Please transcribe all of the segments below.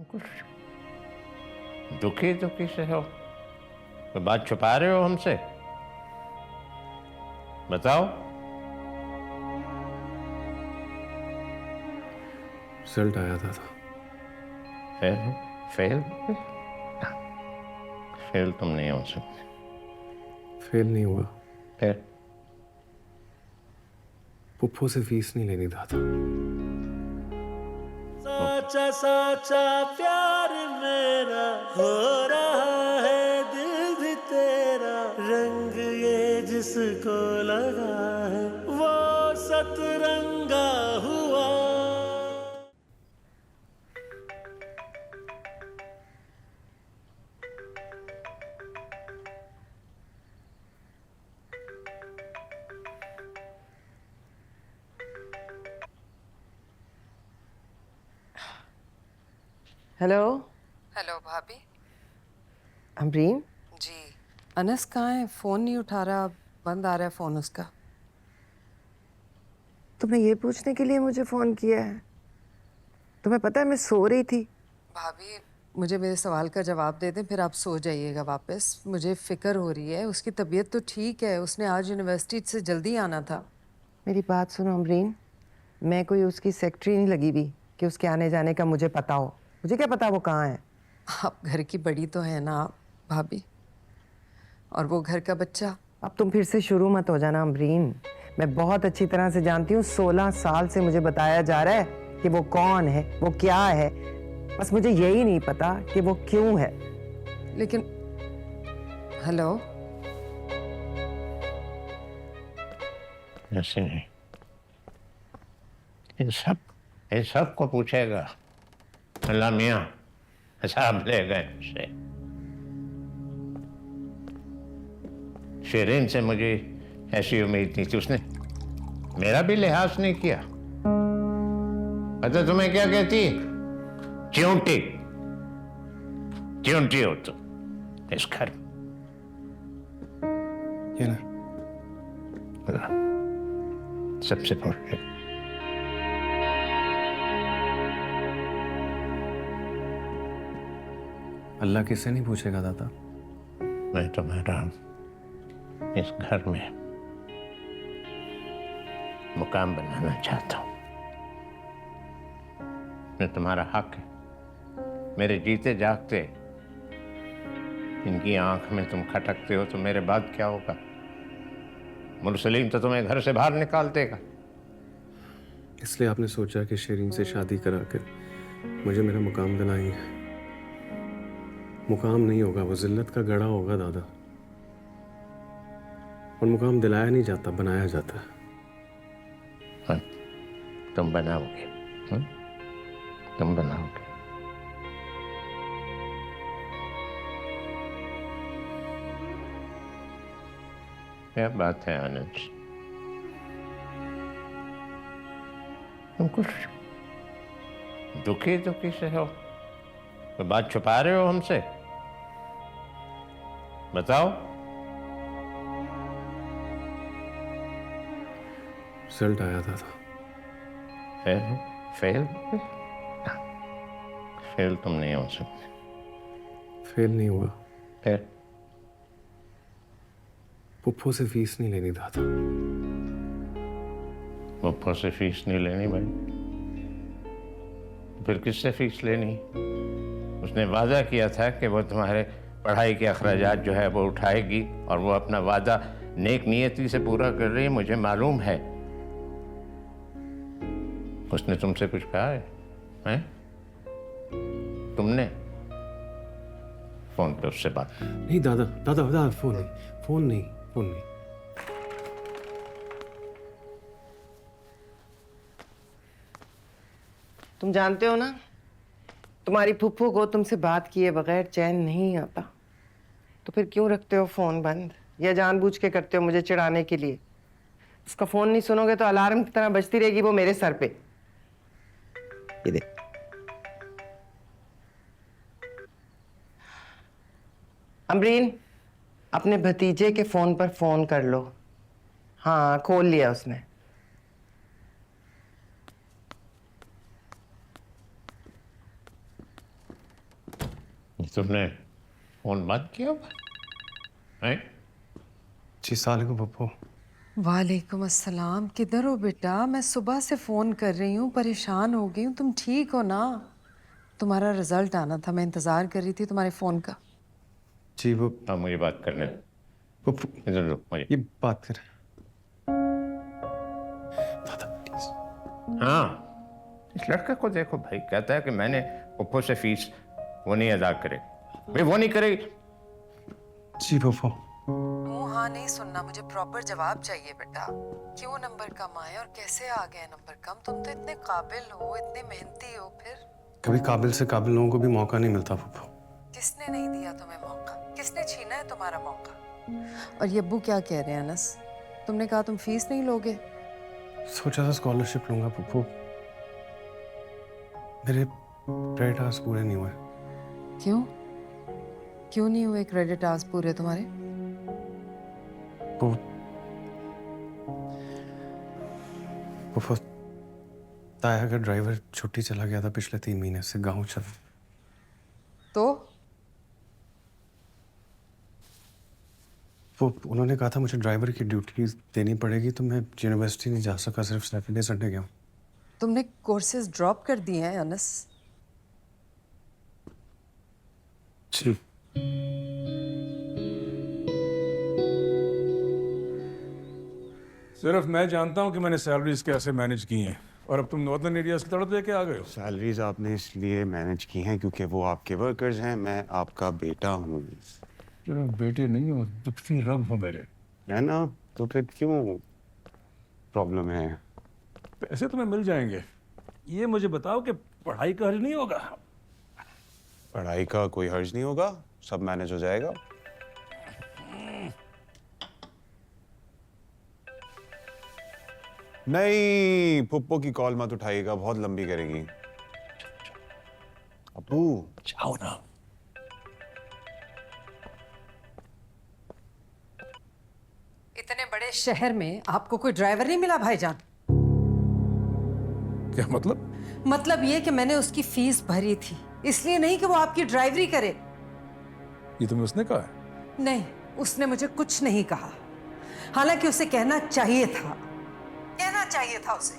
कुछ दुखी दुखी से हो, कोई बात छुपा रहे हो हमसे? बताओ। रिजल्ट आया था। फेल? फेल? फेल तुम नहीं हो सकते। फेल नहीं हुआ। फिर? पुप्पो से फीस नहीं लेनी दादा। साचा साचा प्यार मेरा हो रहा है, दिल भी तेरा, रंग ये जिसको लगा है वो सतरंगा हुआ। हेलो। हेलो भाभी। अमरीन। जी। अनस कहाँ है? फ़ोन नहीं उठा रहा, बंद आ रहा है फ़ोन उसका। तुमने ये पूछने के लिए मुझे फ़ोन किया है? तुम्हें पता है मैं सो रही थी। भाभी मुझे मेरे सवाल का जवाब दे दें, फिर आप सो जाइएगा वापस। मुझे फ़िक्र हो रही है। उसकी तबीयत तो ठीक है, उसने आज यूनिवर्सिटी से जल्दी आना था। मेरी बात सुनो अमरीन, मैं कोई उसकी सेक्रेटरी नहीं लगी हुई कि उसके आने जाने का मुझे पता हो। मुझे क्या पता वो कहाँ है। आप घर की बड़ी तो है ना भाभी, और वो घर का बच्चा। अब तुम फिर से शुरू मत हो जाना अमरीन। मैं बहुत अच्छी तरह से जानती हूँ, 16 साल से मुझे बताया जा रहा है कि वो कौन है, वो क्या है। बस मुझे यही नहीं पता कि वो क्यों है। लेकिन हेलो, ऐसे नहीं। इन सब को पूछेगा अल्लाह मियाँ, हिसाब ले गए उससे। शेरीन से मुझे ऐसी उम्मीद नहीं थी, उसने मेरा भी लिहाज नहीं किया। पता तुम्हें क्या कहती है? च्यूंटी। च्यूंटी हो तुम इस घर में। ये ना सबसे पहले अल्लाह किससे नहीं पूछेगा दादा। मैं तुम्हारा इस घर में मुकाम बनाना चाहता हूं। मैं तुम्हारा हक है, मेरे जीते जागते इनकी आंख में तुम खटकते हो तो मेरे बाद क्या होगा? मुरसलीम तो तुम्हें घर से बाहर निकाल देगा। इसलिए आपने सोचा कि शेरीन से शादी करा कर मुझे मेरा मुकाम दिलाएंगे। मुकाम नहीं होगा, वो जिल्लत का गड़ा होगा दादा। और मुकाम दिलाया नहीं जाता, बनाया जाता है। हाँ, तुम बनाओगे। तुम बनाओगे। क्या बात है आनंद, तुम कुछ दुखी दुखी से हो, कोई बात छुपा रहे हो हमसे? बताओ। रिजल्ट आया था। फेल? फेल? फेल तुम नहीं हो सकते। फेल नहीं हुआ। फिर? पुप्पो से फीस नहीं लेनी दादा। मुफ्त से फीस नहीं लेनी भाई, फिर किससे फीस लेनी? उसने वादा किया था कि वो तुम्हारे पढ़ाई के अखराजात जो है वो उठाएगी, और वो अपना वादा नेक नियति से पूरा कर रही है, मुझे मालूम है। उसने तुमसे कुछ कहा है? हैं? तुमने फोन पे उससे बात? नहीं दादा, दादा दादा, फोन नहीं, फोन नहीं, फोन नहीं। तुम जानते हो ना, तुम्हारी फुफ्फू को तुमसे बात किए बगैर चैन नहीं आता। तो फिर क्यों रखते हो फोन बंद, या जानबूझ के करते हो मुझे चिढ़ाने के लिए? उसका फोन नहीं सुनोगे तो अलार्म की तरह बजती रहेगी वो मेरे सर पे। ये देख। अमरीन, अपने भतीजे के फोन पर फोन कर लो। हाँ, खोल लिया उसने। तुमने फोन बंद किया हुआ है? जी सलाम पप्पू। वालेकुम अस्सलाम। किधर हो बेटा? मैं सुबह से फ़ोन कर रही हूँ, परेशान हो गई हूँ। तुम ठीक हो ना? तुम्हारा रिजल्ट आना था, मैं इंतज़ार कर रही थी तुम्हारे फ़ोन का। जी वो हाँ, मुझे बात करने दो। पप्पू इधर लो मुझे। ये बात कर। दादा प्लीज। हाँ, इस लड़के को देखो भाई, कहता है कि मैंने पप्पू से फीस वो नहीं अदा करे। भाई वो नहीं करे। जी पप्पू। मुँह हाँ नहीं सुनना, मुझे प्रॉपर जवाब चाहिए बेटा। क्यों नंबर कम आए और कैसे आ गए नंबर कम? तुम तो इतने काबिल हो, इतने मेहनती हो, फिर कभी काबिल से काबिल लोगों को भी मौका नहीं मिलता पप्पू। किसने नहीं दिया तुम्हें मौका? किसने छीना है तुम्हारा मौका? और ये अब्बू क्या कह रहे हैं अनस? तुमने कहा तुम फीस नहीं लोगे। सोचा था स्कॉलरशिप लूंगा पप्पू। मेरे क्रेडिट आवर्स पूरे नहीं हुए। क्यों? क्यों नहीं हुए क्रेडिट आवर्स पूरे तुम्हारे? पप्पू ताया का ड्राइवर छुट्टी चला गया था पिछले 3 महीने से गाँव चल। तो वो उन्होंने कहा था मुझे ड्राइवर की ड्यूटी देनी पड़ेगी, तो मैं यूनिवर्सिटी नहीं जा सका, सिर्फ सैटरडे संडे गया हूँ। तुमने कोर्सेज ड्रॉप कर दिए हैं अनस? जी सिर्फ मैं जानता हूँ कि मैंने सैलरीज कैसे मैनेज की हैं, और अब तुम नॉर्दर्न एरियाज की तरफ लेके आ गए हो। सैलरीज आपने इसलिए मैनेज की हैं क्योंकि वो आपके वर्कर्स हैं, मैं आपका बेटा हूँ। चलो बेटे नहीं हो, दुखती रब हो मेरे। है ना? तो फिर क्यों प्रॉब्लम है? पैसे तुम्हें मिल जाएंगे, ये मुझे बताओ कि पढ़ाई का हर्ज नहीं होगा। पढ़ाई का कोई हर्ज नहीं होगा, सब मैनेज हो जाएगा। नहीं, पुप्पो की कॉल मत उठाइएगा, बहुत लंबी करेगी। अब्बू जाओ ना। इतने बड़े शहर में आपको कोई ड्राइवर नहीं मिला भाईजान? क्या मतलब? मतलब ये कि मैंने उसकी फीस भरी थी, इसलिए नहीं कि वो आपकी ड्राइवरी करे। ये तुम्हें उसने कहा है? नहीं, उसने मुझे कुछ नहीं कहा। हालांकि उसे कहना चाहिए था, कहना चाहिए था उसे,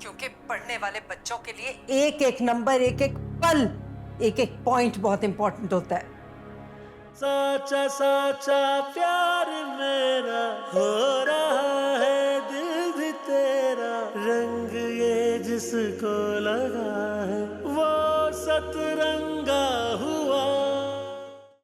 क्योंकि पढ़ने वाले बच्चों के लिए एक एक नंबर, एक एक पल, एक एक पॉइंट बहुत इंपॉर्टेंट होता है। साचा साचा प्यार मेरा हो रहा है, दिल भी तेरा, रंग ये जिसको लगा है वो सतरंगा